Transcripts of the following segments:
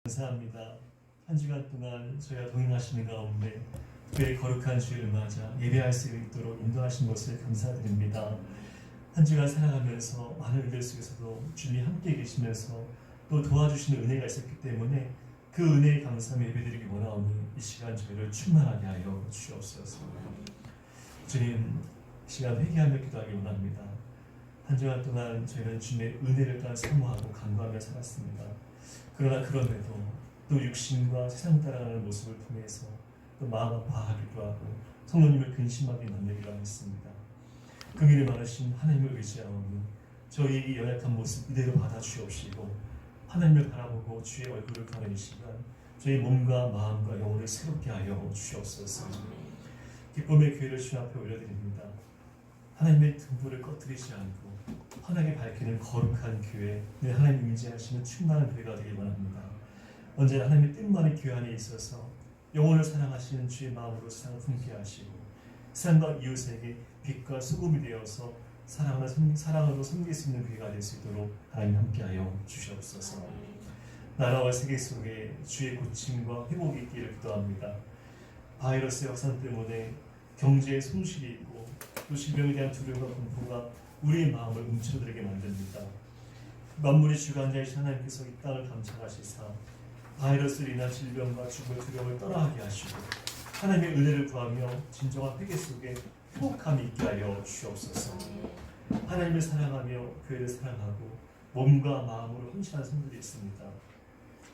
감사합니다. 한 주간 동안 저희가 동행하시는 가운데 특별히 거룩한 주일을 맞아 예배할 수 있도록 인도하신 것을 감사드립니다. 한 주간 살아가면서 많은 일들 속에서도 주님이 함께 계시면서 또 도와주시는 은혜가 있었기 때문에 그 은혜에 감사하며 예배드리기 원하오니 이 시간 저희를 충만하게 하여 주시옵소서. 주님, 이 시간 회개하며 기도하기 원합니다. 한 주간 동안 저희는 주님의 은혜를 따라 사모하고 간구하며 살았습니다. 그러나 그럼에도 또 육신과 세상 따라가는 모습을 통해서 또 마음 아파하기도 하고 성령님을 근심하게 만들기도 했습니다. 긍휼이 많으신 하나님을 의지하오니 저희의 이 연약한 모습 이대로 받아주옵시고 하나님을 바라보고 주의 얼굴을 보는 이 시간 저희 몸과 마음과 영혼을 새롭게 하여 주시옵소서. 기쁨의 교회를 주님 앞에 올려드립니다. 하나님의 등불을 꺼뜨리지 않고 환하게 밝히는 거룩한 교회, 늘 하나님 임재하시는 충만한 교회가 되길 원합니다. 언제나 하나님의 뜻만의 교회 안에 있어서 영혼을 사랑하시는 주의 마음으로 세상을 품게 하시고 세상과 이웃에게 빛과 소금이 되어서 사랑으로 섬길 수 있는 교회가 될 수 있도록 하나님 함께하여 주시옵소서. 나라와 세계 속에 주의 고침과 회복이 있기를 기도합니다. 바이러스의 확산 때문에 경제에 손실이 있고 또 질병에 대한 두려움과 공포가 우리의 마음을 움츠러들게 만듭니다. 만물의 주관자이신 하나님께서 이 땅을 감찰하시사 바이러스로 인한 질병과 죽음의 두려움을 떠나게 하시고 하나님의 은혜를 구하며 진정한 회개 속에 회복함이 있게 하여 주시옵소서. 하나님을 사랑하며 교회를 사랑하고 몸과 마음으로 헌신하는 성도들이 있습니다.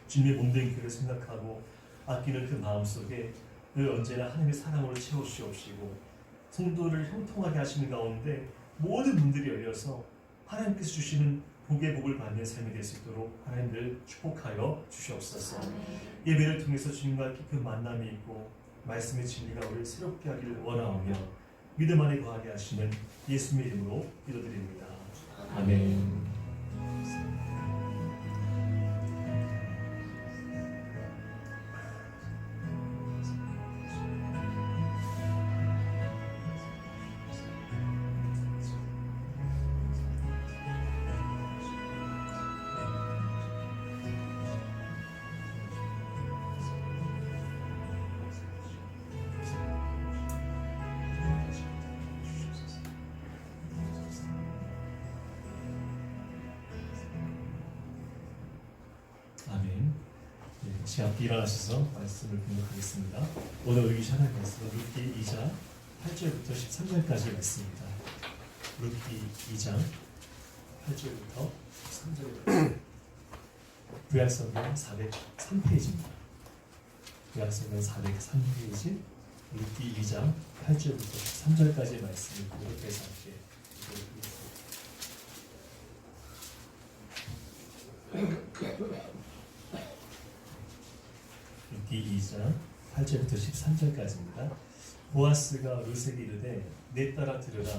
주님의 몸된 교회를 생각하고 아끼는 그 마음 속에 늘 언제나 하나님의 사랑으로 채워주시옵시고 성도를 형통하게 하시는 가운데 모든 문들이 열려서 하나님께서 주시는 복의 복을 받는 삶이 될 수 있도록 하나님을 축복하여 주시옵소서. 예배를 통해서 주님과 깊은 만남이 있고 말씀의 진리가 우리를 새롭게 하기를 원하오며 믿음 안에 거하게 하시는 예수님의 이름으로 기도드립니다. 아멘. 시간 일어나셔서 말씀을 공독하겠습니다. 오늘 우리 시작할 말씀은 룻기 2장 8절부터 13절까지의 말씀입니다. 룻기 2장 8절부터 13절까지 구약성경 403페이지입니다. 구약성경 403페이지 룻기 2장 8절부터 13절까지의 말씀을 공독해서 함께 읽어드리겠습니다. 룻기 2장 8절부터 13절까지입니다. 보아스가 룻에게 이르되 내 딸아 들으라.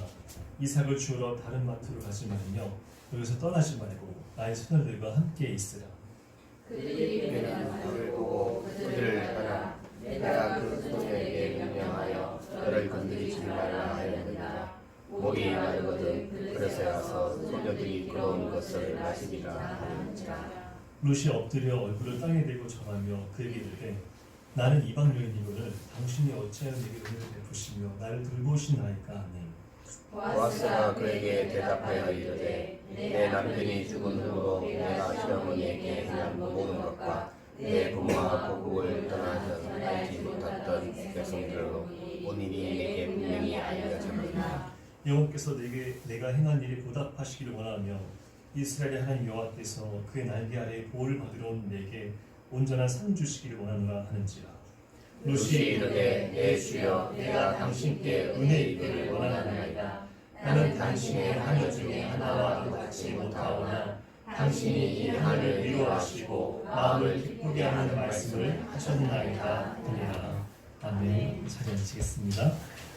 이삭을 주우러 다른 마트로 가지 말며 여기서 떠나지 말고 나의 소녀들과 함께 있으라. 그들이 매는 불을 보고 그들을 따라 내가 그 소녀에게 명령하여 너를 건드리지 말라 하였느니라. 목이 마르거든 그릇에 가서 소녀들이 끓어온 것을 마시리라 하는지라. 룻이 엎드려 얼굴을 땅에 대고 절하며 그에게 이르되 나는 이방 여인이거늘 당신이 어찌하여 내게 은혜를 베푸시며 나를 돌보시나이까 하니 보아스가 그에게 대답하여 이르되 내 남편이 죽은 후로 내가 시어머니에게 행한 모든 것과 내 부모와 고국을 떠나서 알지 못했던 백성들로 본인이 내게 분명히 알려졌느니라. 여호와께서 내가 행한 일이 보답하시기를 원하며 이스라엘의 하나님 여호와께서 그의 날개 아래에 보호를 받으러 온 내게 온전한 상 주시기를 원하노라 하는지라. 룻이 이르되 내 주여 내가 당신께 은혜 입기를 원하나이다. 나는 당신의 하녀 중에 하나와도 같이 못하오나 당신이 이 한을 위로하시고 마음을 기쁘게 하는 말씀을 하셨나이다 하니라. 아멘. 자리 앉으시겠습니다.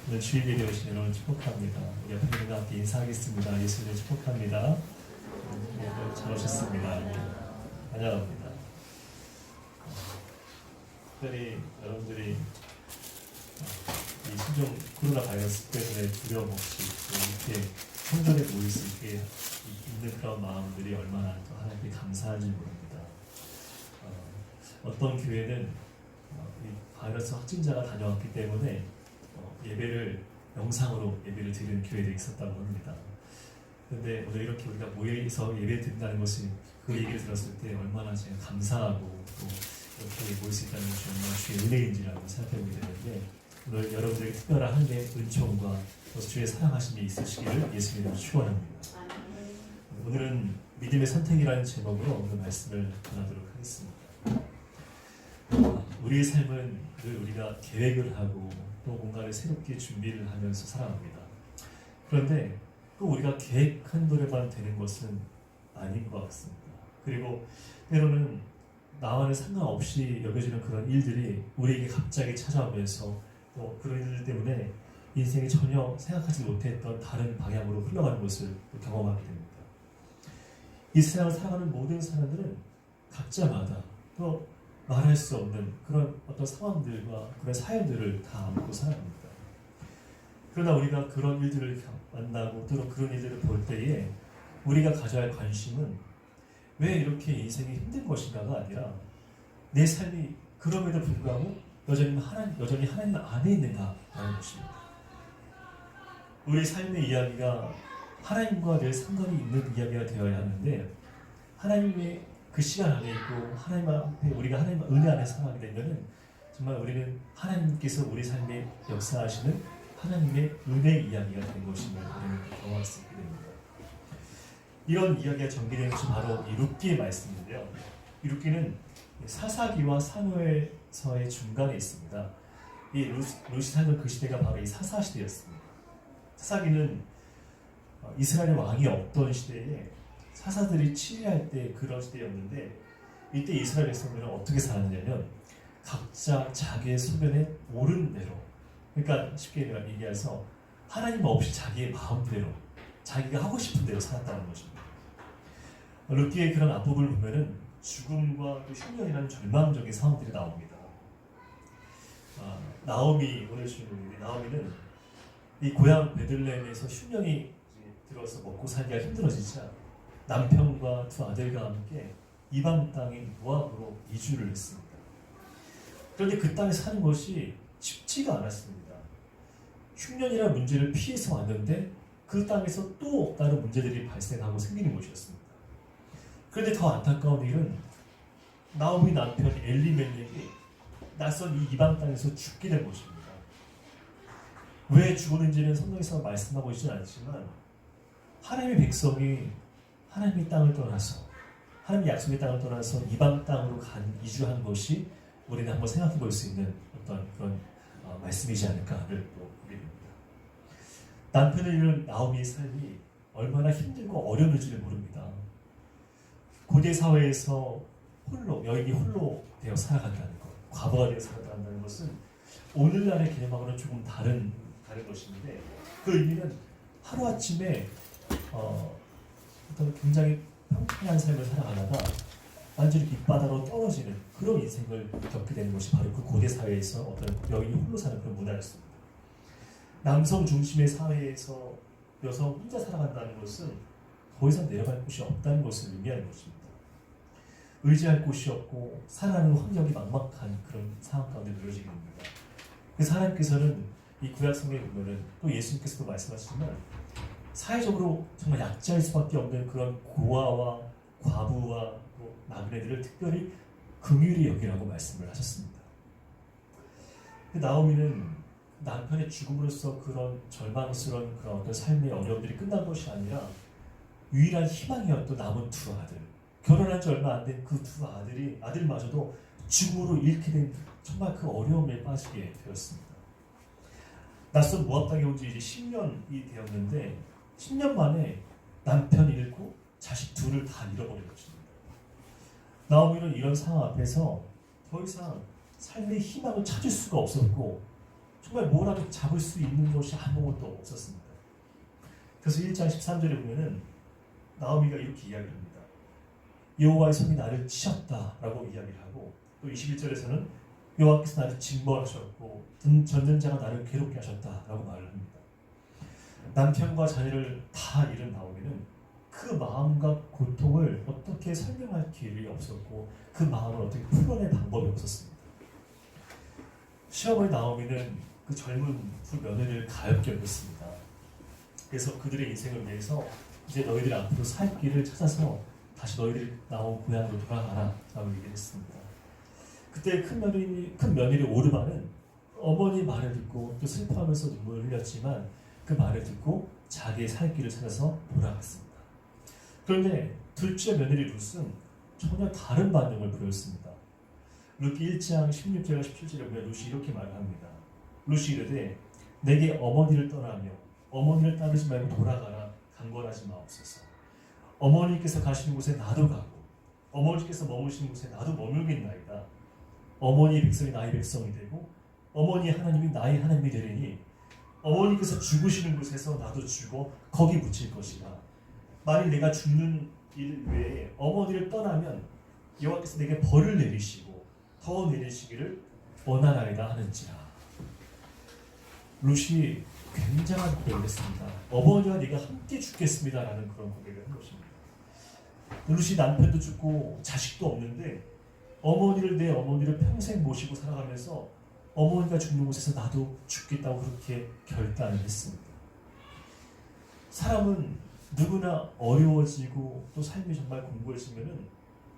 오늘 주일 예배 오신 여러분 축복합니다. 우리 앞에 함께 인사하겠습니다. 예수님 축복합니다. 잘 오셨습니다. 환영합니다. 특별히 여러분들이 이 신종 코로나 바이러스 때문에 두려움 없이 이렇게 성전에 모일 수 있게 있는 그런 마음들이 얼마나 또 하나님께 감사한지 모릅니다. 어떤 교회는 이 바이러스 확진자가 다녀왔기 때문에 예배를 영상으로 예배를 드리는 교회들이 있었다고 합니다. 그런데 오늘 이렇게 우리가 모여서 예배 드린다는 것이 그 얘기를 들었을 때 얼마나 제가 감사하고 또 이렇게 모일 수 있다는 것이 얼마나 주의 은혜인지라고 생각해보게 되는데 오늘 여러분들에게 특별한 한 개의 은총과 또 주의 사랑하심이 있으시기를 예수님으로 축원합니다. 오늘은 믿음의 선택이라는 제목으로 오늘 말씀을 전하도록 하겠습니다. 우리의 삶은 늘 우리가 계획을 하고 또 뭔가를 새롭게 준비를 하면서 살아갑니다. 그런데 또 우리가 계획한 대로만 되는 것은 아닌 것 같습니다. 그리고 때로는 나와는 상관없이 여겨지는 그런 일들이 우리에게 갑자기 찾아오면서 또 그런 일들 때문에 인생이 전혀 생각하지 못했던 다른 방향으로 흘러가는 것을 경험하게 됩니다. 이 세상을 살아가는 모든 사람들은 각자마다 또 말할 수 없는 그런 어떤 상황들과 그런 사연들을 다 안고 살아갑니다. 그러나 우리가 그런 일들을 만나고 또 그런 일들을 볼 때에 우리가 가져야 할 관심은 왜 이렇게 인생이 힘든 것인가가 아니라 내 삶이 그럼에도 불구하고 여전히 하나님 안에 있는가라는 것입니다. 우리 삶의 이야기가 하나님과 늘 상관이 있는 이야기가 되어야 하는데 하나님의 그 시간 안에 있고 하나님 앞에 우리가 하나님 은혜 안에 살아가게 되면은 정말 우리는 하나님께서 우리 삶에 역사하시는 하나님의 은혜 이야기가 된 것임을 우리는 경험할 수 있게 됩니다. 이런 이야기가 전개되는 것이 바로 이 룻기의 말씀인데요. 이 룻기는 사사기와 사무엘서의 중간에 있습니다. 이 룻이 살던 그 시대가 바로 이 사사 시대였습니다. 사사기는 이스라엘 왕이 없던 시대에 사사들이 치리할 때 그런 시대였는데 이때 이스라엘 백성들은 어떻게 살았냐면 각자 자기의 소견에 옳은 대로, 그러니까 쉽게 얘기해서 하나님 없이 자기의 마음대로 자기가 하고 싶은 대로 살았다는 것입니다. 룻기의 그런 앞부분을 보면은 죽음과 또 흉년이라는 절망적인 상황들이 나옵니다. 나오미, 오늘 주인공인데 나오미는 이 고향 베들레헴에서 흉년이 들어서 먹고 살기가 힘들어지자 남편과 두 아들과 함께 이방 땅인 모압으로 이주를 했습니다. 그런데 그 땅에 사는 것이 쉽지가 않았습니다. 흉년이라는 문제를 피해서 왔는데 그 땅에서 또 다른 문제들이 발생하고 생기는 것이었습니다. 그런데 더 안타까운 일은 나오미 남편 엘리멜렉이 낯선 이 이방 땅에서 죽게 된 것입니다. 왜 죽었는지는 성경에서 말씀하고 있지는 않지만 하나님의 백성이 하나님의 땅을 떠나서 하나님의 약속의 땅을 떠나서 이방 땅으로 이주한 것이 우리는 한번 생각해 볼 수 있는 어떤 그런 말씀이지 않을까를 또 보게 됩니다. 남편을 잃은 나오미의 삶이 얼마나 힘들고 어려운지를 모릅니다. 고대 사회에서 여인이 홀로 되어 살아간다는 것, 과부가 되어 살아간다는 것은 오늘날의 개념하고는 조금 다른 것인데 그 의미는 하루아침에 어떤 굉장히 평평한 삶을 살아가다가 완전히 밑바닥으로 떨어지는 그런 인생을 겪게 되는 것이 바로 그 고대 사회에서 어떤 여인이 홀로 사는 그런 문화였습니다. 남성 중심의 사회에서 여성 혼자 살아간다는 것은 더 이상 내려갈 곳이 없다는 것을 의미하는 것입니다. 의지할 곳이 없고 살아가는 환경이 막막한 그런 상황 가운데 놓여지게 됩니다. 그래서 하나님께서는 이 구약성경에 보면은 또 예수님께서도 말씀하시지만 사회적으로 정말 약자일 수밖에 없는 그런 고아와 과부와 또 나그네들을 특별히 긍휼히 여기라고 말씀을 하셨습니다. 나오미는 남편의 죽음으로써 그런 절망스러운 그런 어떤 삶의 어려움들이 끝난 것이 아니라 유일한 희망이었던 남은 두 아들, 결혼한 지 얼마 안 된 그 두 아들마저도 죽음으로 잃게 된 정말 그 어려움에 빠지게 되었습니다. 낯선 모압 땅에 온 지 이제 10년이 되었는데 10년 만에 남편 잃고 자식 둘을 다 잃어버린 것입니다. 나오미는 이런 상황 앞에서 더 이상 삶의 희망을 찾을 수가 없었고 정말 뭐라도 잡을 수 있는 것이 아무것도 없었습니다. 그래서 1장 13절에 보면은 나오미가 이렇게 이야기를 합니다. 여호와의 손이 나를 치셨다라고 이야기를 하고 또 21절에서는 여호와께서 나를 징벌하셨고 전전자가 나를 괴롭게 하셨다라고 말을 합니다. 남편과 자녀를 다 잃은 나오미는 그 마음과 고통을 어떻게 설명할 길이 없었고 그 마음을 어떻게 풀어낼 방법이 시어머니 나오미는 그 젊은 두 며느리를 가엾게 여겼습니다. 그래서 그들의 인생을 위해서 이제 너희들이 앞으로 살 길을 찾아서 다시 너희들이 나온 고향으로 돌아가라 라고 얘기를 했습니다. 그때 큰 며느리 오르바는 어머니 말을 듣고 또 슬퍼하면서 눈물을 흘렸지만 그 말을 듣고 자기의 살 길을 찾아서 돌아갔습니다. 그런데 둘째 며느리 룻은 전혀 다른 반응을 보였습니다. 룻기 1장 16절과 17절에 보면 룻이 이렇게 말을 합니다. 룻이 이르되 내게 어머니를 떠나며 어머니를 따르지 말고 돌아가라 강권하지 마옵소서. 어머니께서 가시는 곳에 나도 가고 어머니께서 머무시는 곳에 나도 머물겠나이다. 어머니의 백성이 나의 백성이 되고 어머니의 하나님이 나의 하나님이 되리니 어머니께서 죽으시는 곳에서 나도 죽어 거기 묻힐 것이라. 만일 내가 죽는 일 외에 어머니를 떠나면 여호와께서 내게 벌을 내리시고 더 내리시기를 원하나이다 하는지라. 룻이 굉장한 고백을 했습니다. 어머니와 네가 함께 죽겠습니다라는 그런 고백을 한 것입니다. 룻이 남편도 죽고 자식도 없는데 내 어머니를 평생 모시고 살아가면서 어머니가 죽는 곳에서 나도 죽겠다고 그렇게 결단을 했습니다. 사람은 누구나 어려워지고 또 삶이 정말 공고해지면은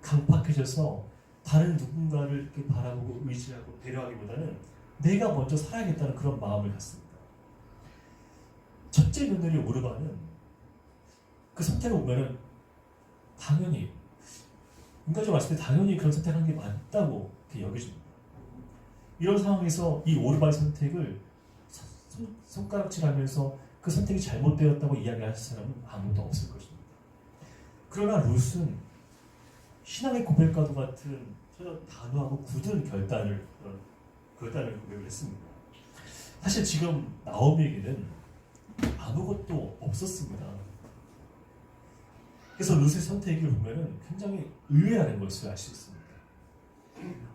강팍해져서 다른 누군가를 이렇게 바라보고 의지하고 배려하기보다는 내가 먼저 살아야겠다는 그런 마음을 갖습니다. 첫째 며느리 오르바는 그 선택을 보면은 당연히 인간적으로 봤을 때 당연히 그런 선택한 게 맞다고 여겨집니다. 이런 상황에서 이 오르바의 선택을 손가락질하면서 그 선택이 잘못되었다고 이야기할 사람은 아무도 없을 것입니다. 그러나 룻은 신앙의 고백과도 같은 단호하고 굳은 결단을 고백을 했습니다. 사실 지금 나오미에게는 아무것도 없었습니다. 그래서 룻의 선택을 보면은 굉장히 의외라는 것을 알 수 있습니다.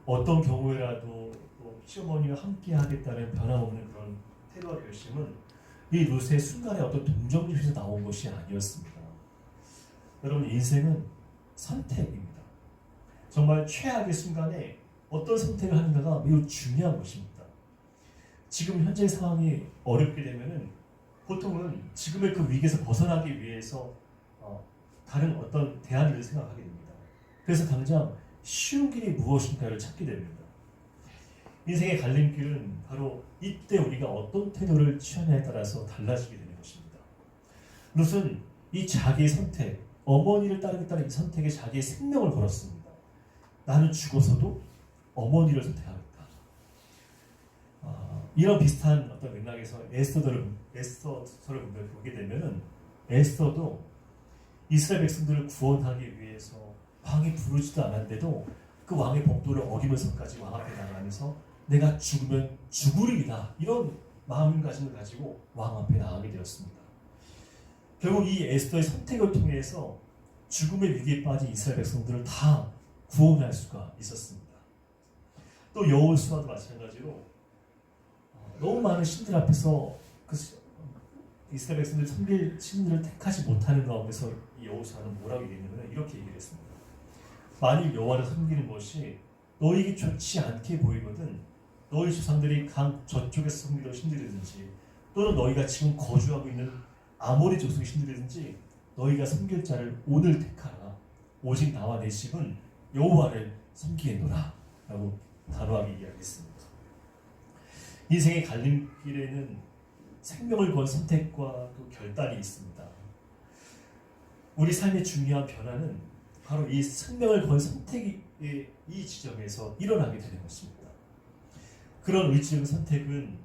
어떤 경우에라도 시어머니와 함께 하겠다는 변함없는 그런 태도와 결심은 이 룻의 순간의 어떤 동정심에서 나온 것이 아니었습니다. 여러분, 인생은 선택입니다. 정말 최악의 순간에 어떤 선택을 하는가가 매우 중요한 것입니다. 지금 현재 상황이 어렵게 되면은 보통은 지금의 그 위기에서 벗어나기 위해서 다른 어떤 대안을 생각하게 됩니다. 그래서 당장 쉬운 길이 무엇인가를 찾게 됩니다. 인생의 갈림길은 바로 이때 우리가 어떤 태도를 취하냐에 따라서 달라지게 되는 것입니다. 룻은 이 자기의 선택, 어머니를 따르겠다는 이 선택에 자기의 생명을 걸었습니다. 나는 죽어서도 어머니를 선택하겠다. 이런 비슷한 어떤 맥락에서 에스더서를 보게 되면은 에스더도 이스라엘 백성들을 구원하기 위해서 왕이 부르지도 않았는데도 그 왕의 법도를 어기면서까지 왕 앞에 나가면서 내가 죽으면 죽으리이다 이런 마음가짐을 가지고 왕 앞에 나가게 되었습니다. 결국 이 에스더의 선택을 통해서 죽음의 위기에 빠진 이스라엘 백성들을 다 구원할 수가 있었습니다. 또 여호수아도 마찬가지로 너무 많은 신들 앞에서 그 이스라엘 백성들 섬길 신들을 택하지 못하는 가운데서 이 여호수아는 뭐라고 얘기했냐면 이렇게 얘기를 했습니다. 만일 여호와를 섬기는 것이 너에게 좋지 않게 보이거든 너희 조상들이 강 저쪽에서 섬기던 신들이든지 또는 너희가 지금 거주하고 있는 아모리 족속의 신들이든지 너희가 섬길 자를 오늘 택하라. 오직 나와 내 집은 여호와를 섬기겠노라 라고 단호하게 이야기했습니다. 인생의 갈림길에는 생명을 건 선택과 또 결단이 있습니다. 우리 삶의 중요한 변화는 바로 이 생명을 건 선택의 이 지점에서 일어나게 되는 것입니다. 그런 의지적 선택은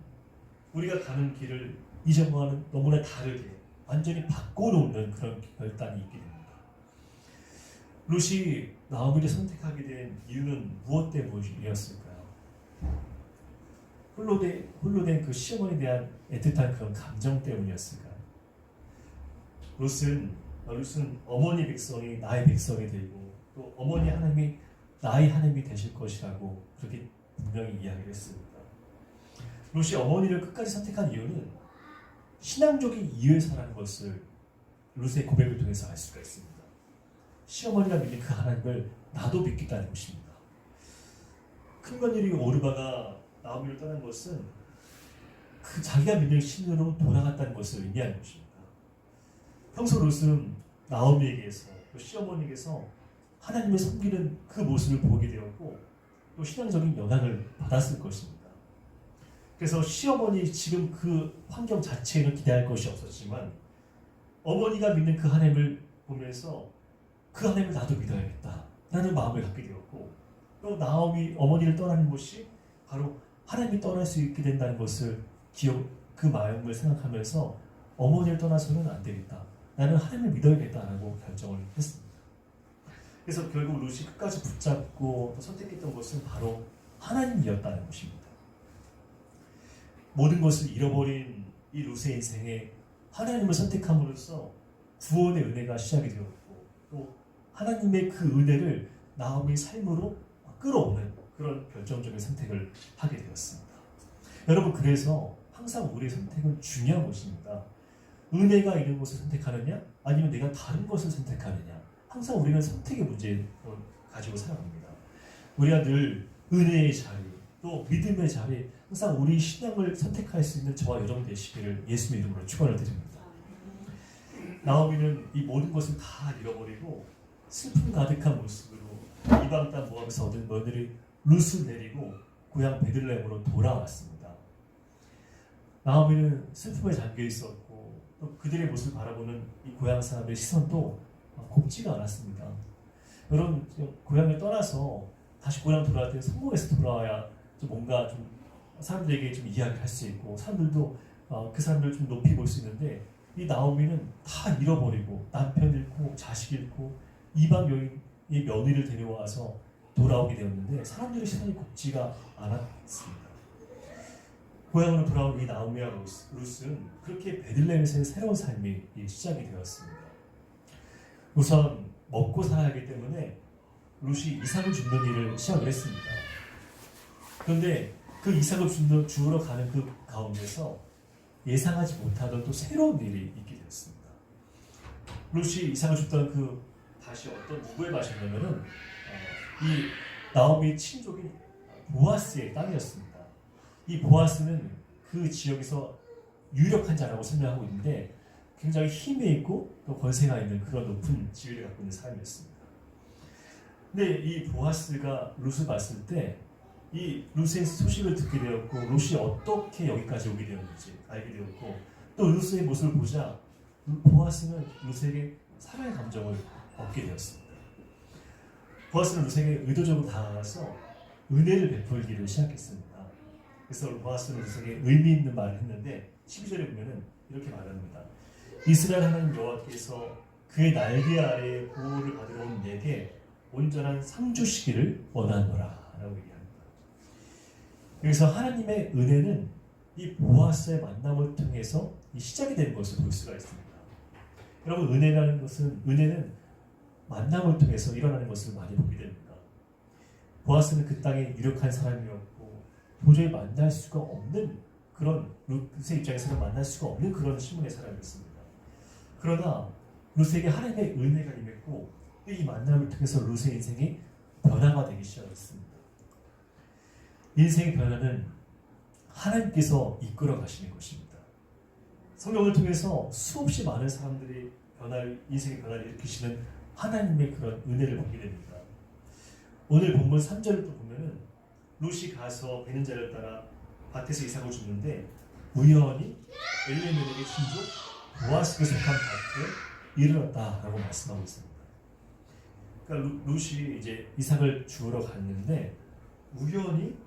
우리가 가는 길을 이전과는 너무나 다르게 완전히 바꿔놓는 그런 결단이 있게 됩니다. 룻이 나오미를 선택하게 된 이유는 무엇 때문이었을까요? 홀로 된 그 시어머니에 대한 애틋한 그런 감정 때문이었을까요? 룻은 어머니 백성이 나의 백성이 되고 또 어머니 하나님이 나의 하나님이 되실 것이라고 그렇게 분명히 이야기를 했습니다. 룻이 어머니를 끝까지 선택한 이유는 신앙적인 이유에서라는 것을 룻의 고백을 통해서 알 수가 있습니다. 시어머니가 믿는 그 하나님을 나도 믿겠다는 것입니다. 큰며느리 오르바가 나오미를 떠난 것은 그 자기가 믿는 신으로 돌아갔다는 것을 의미하는 것입니다. 평소 롯은 나오미에게서 또 시어머니에게서 하나님을 섬기는 그 모습을 보게 되었고 또 신앙적인 영향을 받았을 것입니다. 그래서 시어머니 지금 그 환경 자체에는 기대할 것이 없었지만 어머니가 믿는 그 하나님을 보면서 그 하나님을 나도 믿어야겠다 라는 마음을 갖게 되었고 또 나오미 어머니를 떠나는 것이 바로 하나님이 떠날 수 있게 된다는 것을 그 마음을 생각하면서 어머니를 떠나서는 안 되겠다. 나는 하나님을 믿어야겠다라고 결정을 했습니다. 그래서 결국 롯이 끝까지 붙잡고 선택했던 것은 바로 하나님이었다는 것입니다. 모든 것을 잃어버린 이 롯의 인생에 하나님을 선택함으로써 구원의 은혜가 시작이 되었고 또 하나님의 그 은혜를 나오미의 삶으로 끌어오는 그런 결정적인 선택을 하게 되었습니다. 여러분 그래서 항상 우리의 선택은 중요한 것입니다. 은혜가 있는 것을 선택하느냐 아니면 내가 다른 것을 선택하느냐 항상 우리는 선택의 문제를 가지고 살아갑니다. 우리가 늘 은혜의 자리 또 믿음의 자리 항상 우리 신앙을 선택할 수 있는 저와 여러분 되시기를 예수의 이름으로 축원을 드립니다. 나오미는 이 모든 것을 다 잃어버리고 슬픔 가득한 모습으로 이방 땅 모압에서 얻은 며느리 룻을 내리고 고향 베들레헴으로 돌아왔습니다. 나오미는 슬픔에 잠겨 있었고 또 그들의 모습을 바라보는 이 고향 사람의 시선도 곱지가 않았습니다. 여러분 고향을 떠나서 다시 고향 돌아갈 때 성공해서 돌아와야 좀 뭔가 좀 사람들에게 좀 이야기를 할 수 있고 사람들도 그 사람들을 좀 높이 볼 수 있는데 이 나오미는 다 잃어버리고 남편 잃고 자식 잃고 이방 여인의 며느리를 데려와서 돌아오게 되었는데 사람들의 시선이 곱지가 않았습니다. 고향으로 돌아온 이 나오미와 룻은 그렇게 베들레헴에서의 새로운 삶이 시작이 되었습니다. 우선 먹고 살아야 하기 때문에 룻이 이삭을 줍는 일을 시작을 했습니다. 그런데 그 이삭을 주우러 가는 그 가운데서 예상하지 못하던 또 새로운 일이 있게 되었습니다. 룻이 이삭을 줬던 그 밭이 어떤 누구의 밭이냐면은 이 나오미의 친족인 보아스의 땅이었습니다. 이 보아스는 그 지역에서 유력한 자라고 설명하고 있는데 굉장히 힘이 있고 또 권세가 있는 그런 높은 지위를 갖고 있는 사람이었습니다. 근데 이 보아스가 룻을 봤을 때 이 룻의 소식을 듣게 되었고 룻이 어떻게 여기까지 오게 되었는지 알게 되었고 또 룻의 모습을 보자 보아스는 룻에게 사랑의 감정을 얻게 되었습니다. 보아스는 룻에게 의도적으로 다가가서 은혜를 베풀기를 시작했습니다. 그래서 보아스는 룻에게 의미 있는 말을 했는데 12절에 보면은 이렇게 말합니다. 이스라엘 하나님 여호와께서 그의 날개 아래에 보호를 받으러 온 내게 온전한 상 주시기를 원하노라 라고 얘기합니다. 여기서 하나님의 은혜는 이 보아스의 만남을 통해서 이 시작이 되는 것을 볼 수가 있습니다. 여러분 은혜는 만남을 통해서 일어나는 것을 많이 보게 됩니다. 보아스는 그 땅에 유력한 사람이었고 도저히 만날 수가 없는 그런 룻의 입장에서는 만날 수가 없는 그런 신분의 사람이었습니다. 그러나 룻에게 하나님의 은혜가 임했고 이 만남을 통해서 룻의 인생이 변화가 되기 시작했습니다. 인생의 변화는 하나님께서 이끌어 가시는 것입니다. 성경을 통해서 수없이 많은 사람들이 인생의 변화를 일으키시는 하나님의 그런 은혜를 보게 됩니다. 오늘 본문 3절을 또 보면은 룻이 가서 베는 자를 따라 밭에서 이삭을 줍는데 우연히 엘리멜렉의 친족 보아스에게 속한 밭에 이르렀다라고 말씀하고 있습니다. 그러니까 룻이 이제 이삭을 주우러 갔는데 우연히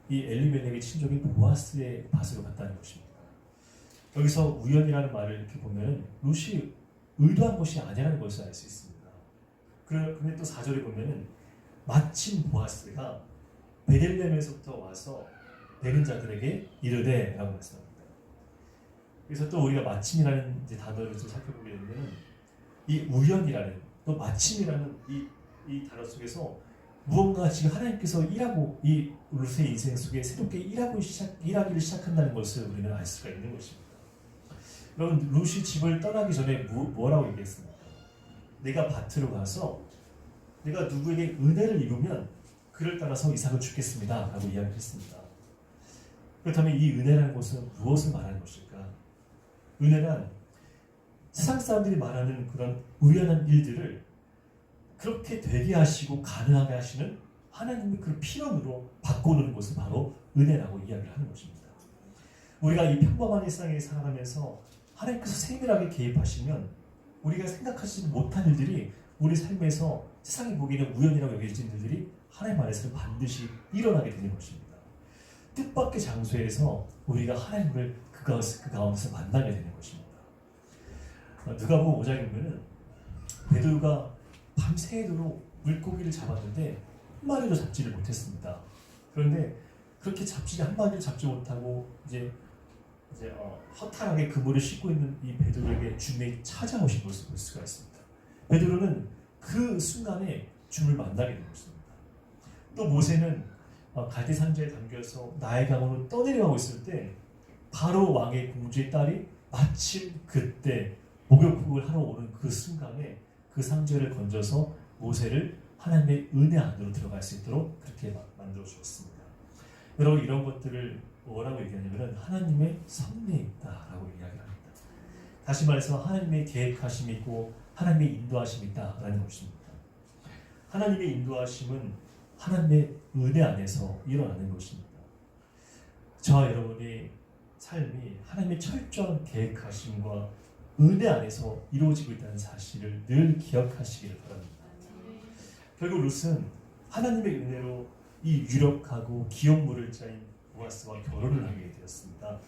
이 엘리멜렉의 친족인 보아스의 밭으로 갔다는 것입니다. 여기서 우연이라는 말을 이렇게 보면 룻이 의도한 것이 아니라는 것을 알 수 있습니다. 그런데 또 4절에 보면은 마침 보아스가 베들레헴에서부터 와서 베는 자들에게 이르되 라고 말씀합니다. 그래서 또 우리가 마침이라는 이제 단어를 좀 살펴보게 되면 이 우연이라는 또 마침이라는 이 단어 속에서 무언가 지금 하나님께서 일하고 이 룻의 인생 속에 새롭게 일하기를 시작한다는 것을 우리는 알 수가 있는 것입니다. 여러분 룻이 집을 떠나기 전에 뭐라고 얘기했습니까? 내가 밭으로 가서 내가 누구에게 은혜를 입으면 그를 따라서 이삭을 주겠습니다 라고 이야기했습니다. 그렇다면 이 은혜라는 것은 무엇을 말하는 것일까? 은혜란 세상 사람들이 말하는 그런 우연한 일들을 그렇게 되게 하시고 가능하게 하시는 하나님의 그 필연으로 바꿔놓는 것을 바로 은혜라고 이야기를 하는 것입니다. 우리가 이 평범한 일상에 살아가면서 하나님께서 세밀하게 개입하시면 우리가 생각하지 못한 일들이 우리 삶에서 세상이 보기에는 우연이라고 여겨지는 일들이 하나님 안에서는 반드시 일어나게 되는 것입니다. 뜻밖의 장소에서 우리가 하나님을 그 가운데서 만나게 되는 것입니다. 누가복음 5장에 보면은 베드로가 밤새도록 물고기를 잡았는데 한 마리도 잡지를 못했습니다. 그런데 그렇게 한 마리를 잡지 못하고 이제 허탈하게 그물을 씻고 있는 이 베드로에게 주님이 찾아오신 것을 볼 수가 있습니다. 베드로는 그 순간에 주님을 만나게 된 것입니다. 또 모세는 갈대 상자에 담겨서 나일 강으로 떠내려가고 있을 때 바로 왕의 공주의 딸이 마침 그때 목욕을 하러 오는 그 순간에 그 상자를 건져서 모세를 하나님의 은혜 안으로 들어갈 수 있도록 그렇게 만들어 주었습니다. 여러분, 이런 것들을 뭐라고 얘기하냐면 하나님의 섭리에 있다라고 이야기합니다. 다시 말해서 하나님의 계획하심이 있고 하나님의 인도하심이 있다라는 것입니다. 하나님의 인도하심은 하나님의 은혜 안에서 일어나는 것입니다. 저와 여러분의 삶이 하나님의 철저한 계획하심과 은혜 안에서 이루어지고 있다는 사실을 늘 기억하시기를 바랍니다. 결국 룻은 하나님의 은혜로 이 유력하고 기업물을 짜인 보아스와 결혼을 하게 되었습니다.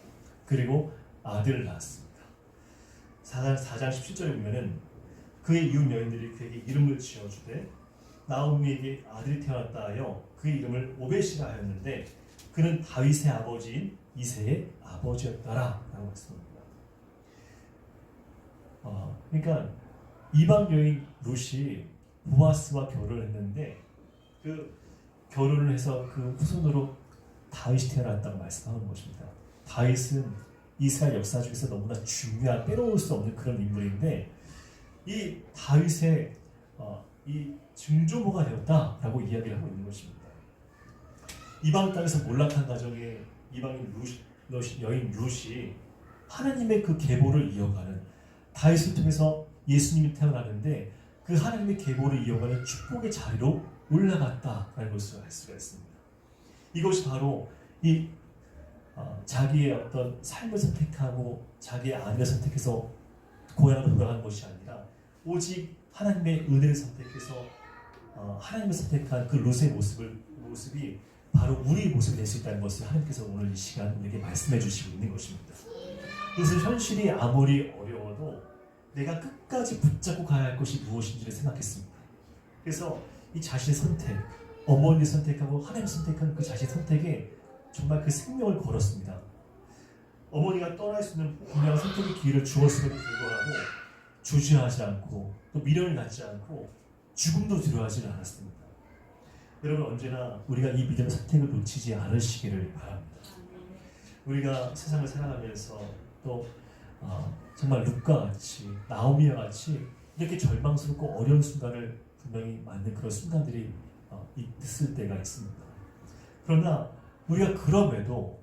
그리고 아들을 낳았습니다. 4장 17절에 보면은 그의 이웃 여인들이 그에게 이름을 지어주되 나오미에게 아들이 태어났다 하여 그의 이름을 오벳이라 하였는데 그는 다윗의 아버지인 이새의 아버지였더라 라고 했습니다. 그러니까 이방 여인 룻이 보아스와 결혼을 했는데 그 결혼을 해서 그 후손으로 다윗이 태어났다고 말씀하는 것입니다. 다윗은 이스라엘 역사 중에서 너무나 중요한 빼놓을 수 없는 그런 인물인데 이 다윗의 이 증조모가 되었다라고 이야기를 하고 있는 것입니다. 이방 땅에서 몰락한 가정에 이방인 여인 룻이 하나님의 그 계보를 이어가는 다윗을 통해서 예수님이 태어나는데 그 하나님의 계보를 이어가는 축복의 자리로 올라갔다라는 것을 알 수가 있습니다. 이것이 바로 이 자기의 어떤 삶을 선택하고 자기의 아내를 선택해서 고향으로 돌아간 것이 아니라 오직 하나님의 은혜를 선택해서 하나님을 선택한 그 룻의 모습이 바로 우리의 모습이 될 수 있다는 것을 하나님께서 오늘 이 시간 우리에게 말씀해 주시고 있는 것입니다. 그래서 현실이 아무리 어려워도 내가 끝까지 붙잡고 가야 할 것이 무엇인지를 생각했습니다. 그래서 이 자신의 선택, 어머니를 선택하고 하나님을 선택한 그 자신의 선택에 정말 그 생명을 걸었습니다. 어머니가 떠날 수 있는 분명한 선택의 기회를 주었음에도 불구하고 주저하지 않고 또 미련을 갖지 않고 죽음도 두려워하지 않았습니다. 여러분, 언제나 우리가 이 믿음의 선택을 놓치지 않으시기를 바랍니다. 우리가 세상을 살아가면서 또 정말 룻과 같이 나오미와 같이 이렇게 절망스럽고 어려운 순간을 분명히 맞는 그런 순간들이 있을 때가 있습니다. 그러나 우리가 그럼에도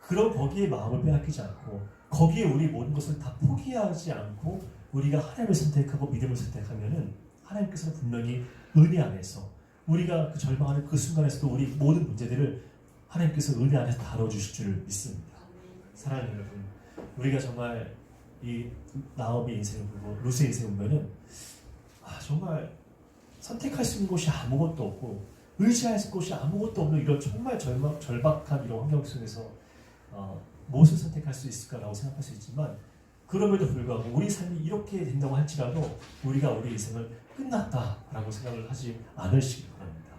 거기에 마음을 빼앗기지 않고 거기에 우리 모든 것을 다 포기하지 않고 우리가 하나님을 선택하고 믿음을 선택하면은 하나님께서는 분명히 은혜 안에서 우리가 그 절망하는 그 순간에서도 우리 모든 문제들을 하나님께서 은혜 안에서 다뤄주실 줄을 믿습니다. 사랑하는 여러분, 우리가 정말 이 나오미 인생을 보고 룻의 인생을 보면은 정말 선택할 수 있는 곳이 아무것도 없고 의지할 곳이 아무것도 없는 이런 정말 절박한 이런 환경 속에서 무엇을 선택할 수 있을까라고 생각할 수 있지만 그럼에도 불구하고 우리 삶이 이렇게 된다고 할지라도 우리가 우리 인생을 끝났다라고 생각을 하지 않으시기 바랍니다.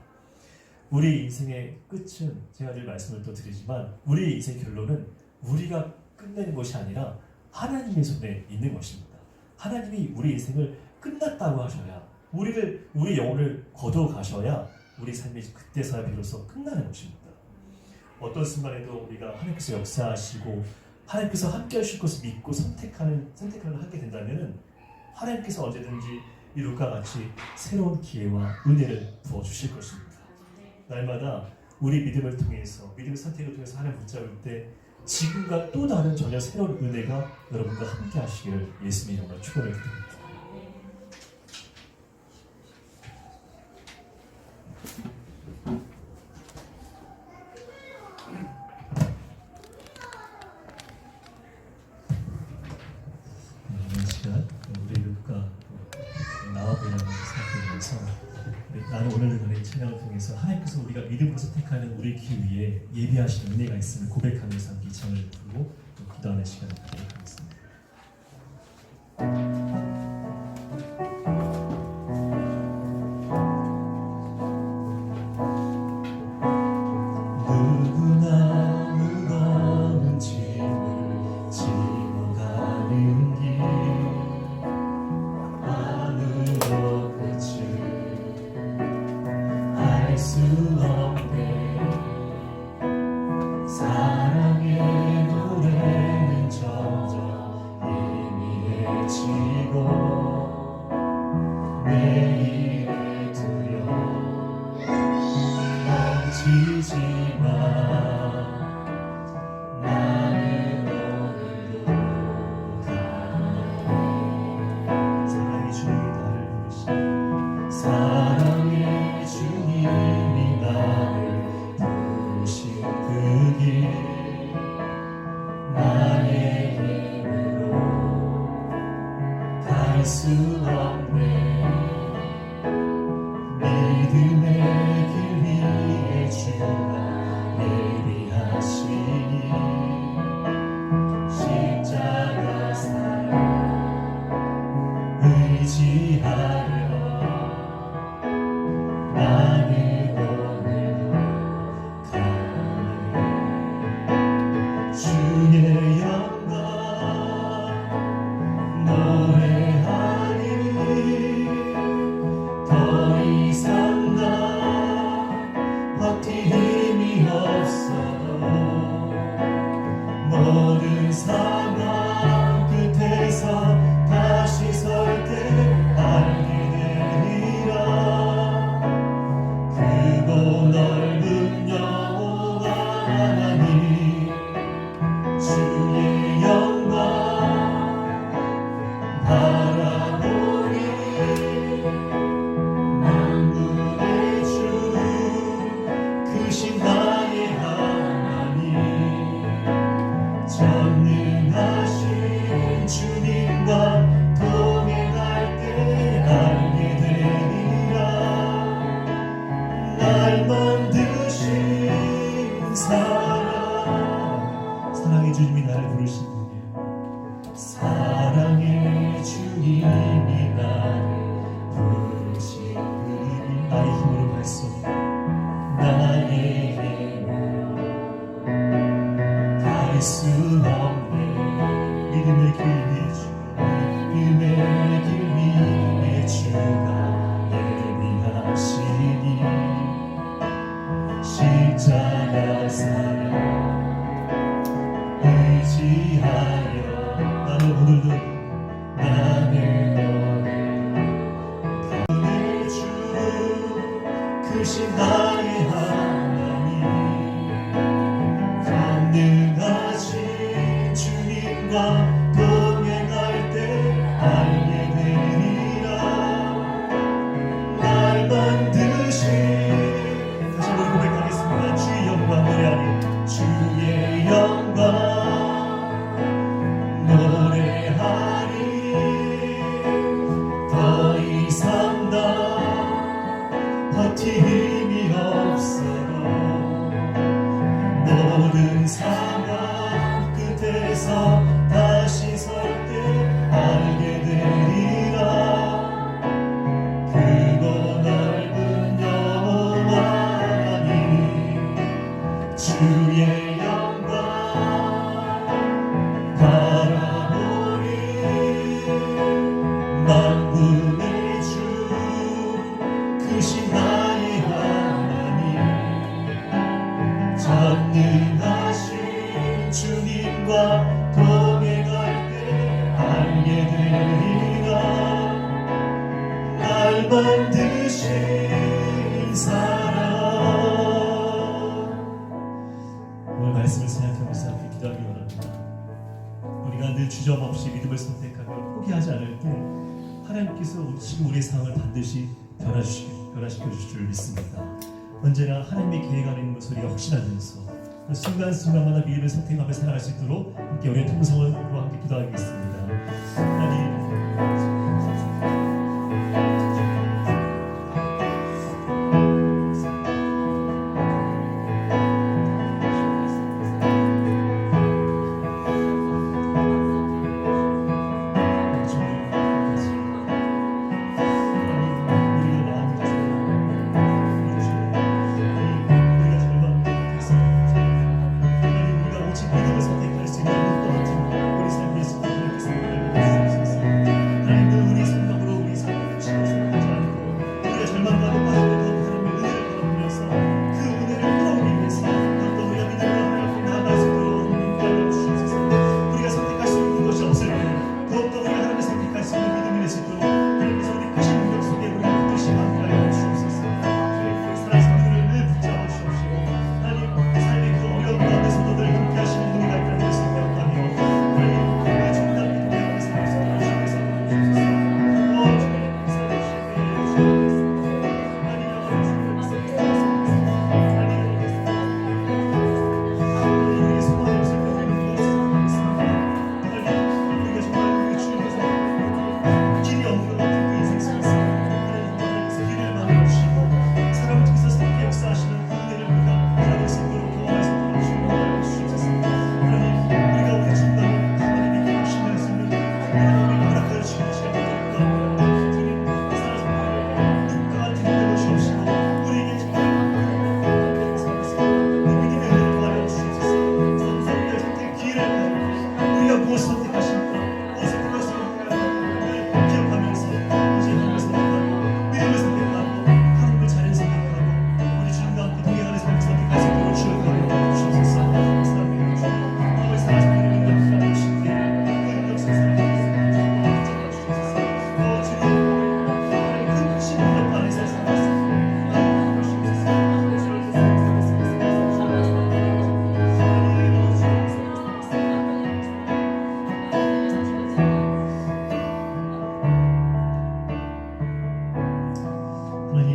우리 인생의 끝은 제가 늘 말씀을 또 드리지만 우리 인생 결론은 우리가 끝내는 것이 아니라 하나님의 손에 있는 것입니다. 하나님이 우리 인생을 끝났다고 하셔야 우리 영혼을 거둬 가셔야 우리 삶이 그때서야 비로소 끝나는 것입니다. 어떤 순간에도 우리가 하나님께서 역사하시고 하나님께서 함께 하실 것을 믿고 선택을 하게 된다면 하나님께서 언제든지 이 룻과 같이 새로운 기회와 은혜를 부어주실 것입니다. 날마다 우리 믿음을 통해서 믿음의 선택을 통해서 하나님 붙잡을 때 지금과 또 다른 전혀 새로운 은혜가 여러분과 함께 하시기를 예수님 이름으로 축원을 드립니다. 이 시간 우리 룩과 나와 보이는 생각하면서 나는 오늘 너의 찬양을 통해서 하나님께서 우리가 믿음으로 선택하는 우리 길 위에 예비하신 은혜가 있음을 고백하면서 이 찬양을 부르고 또 기도하는 시간을 갖도록 하겠습니다. 누구나 무거운 짐을 지고 가는 길 아무도 끝을 알 수 없네. 사랑의 노래는 점점 희미해지고 매일의 두려움 넘치지만 나는 오늘도 강해. 사랑의 주님이 나를 부르시네. 사랑의 주님이 나를 부르신 그 길 나의 힘으로 갈 수 없네. 믿음의 길 위에 주가 예비하시니 십자가 사랑 의지하려 나는 오늘도 강해. 주의 영광 노래하리. 더 이상 나 버틸 힘이 없어도 모든 상황 끝에서 다시 설 때 알게 되리라. 크고 넓은 여호와 하나님 주의 영광 바라보리. 만군의 주 크신 나의 하나님 전능하신 주님과 동행할 때 알게 되리라. 날 만드신 사랑의 주님이 나를 부르신 분이에요. 사랑의 주님이 나를 부르신 분이 나의 힘으로 갈 수 없네. 나의 힘으로 갈 수 없네. 믿음의 길 위에 주가 믿음의 길 위에 주가 예비하시니 십자가 사랑 의지하여 나는 오늘도 내 주 크신 나의 하나님 전능하신 주님과 동행할 때 알게 되리라. 날 만드신 다시 한번 고백하겠습니다. 주의 영광 노래하리. 주의 영광 노래하리. 더 이상 나 버틸 힘이 없어도 모든 상황 끝에서 다시 설 때 알게 되리라. 크고 넓은 여호와 하나님 주의 영광 바라보리. 만군의 주 크신 나의 하나님 전능하신 주님과 동행할 때 알게 되리라. 날 만드신 사랑 오늘 말씀을 생각하면서 함께 기도하기 원합니다. 우리가 늘 주저없이 믿음을 선택하며 포기하지 않을 때 하나님께서 지금 우리의 상황을 반드시 변화시켜 주실 줄 믿습니다. 언제나 하나님의 계획 안에 있는 것을 우리가 확신하면서 순간순간마다 믿음을 선택하며 살아갈 수 있도록 함께 우리의 통성으로 함께 기도하겠습니다. 하나님,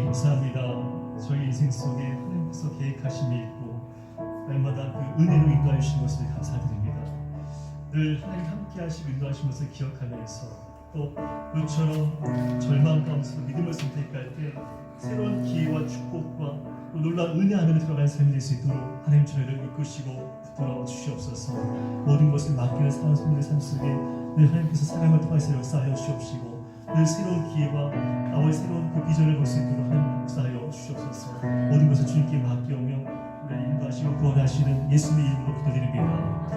감사합니다. 저희 인생 속에 하나님께서 계획하심이 있고 날마다 그 은혜로 인도해 주신 것을 감사드립니다. 늘 하나님 함께 하시고 인도하신 것을 기억하면서 또 그처럼 절망 가운데서 믿음을 선택할 때 새로운 기회와 축복과 또 놀라운 은혜 안으로 들어가는 삶이 될 수 있도록 하나님 저희를 이끄시고 붙들어 주시옵소서. 모든 것을 맡기는 사랑 손들의 삶 속에 늘 하나님께서 사랑을 통해서 역사하여 주옵시고 늘 새로운 기회와 나의 새로운 그 비전을 볼 수 있도록 하나님 역사하여 주시옵소서. 모든 것을 주님께 맡기오며 우리를 인도하시고 구원하시는 예수님의 이름으로 기도드립니다.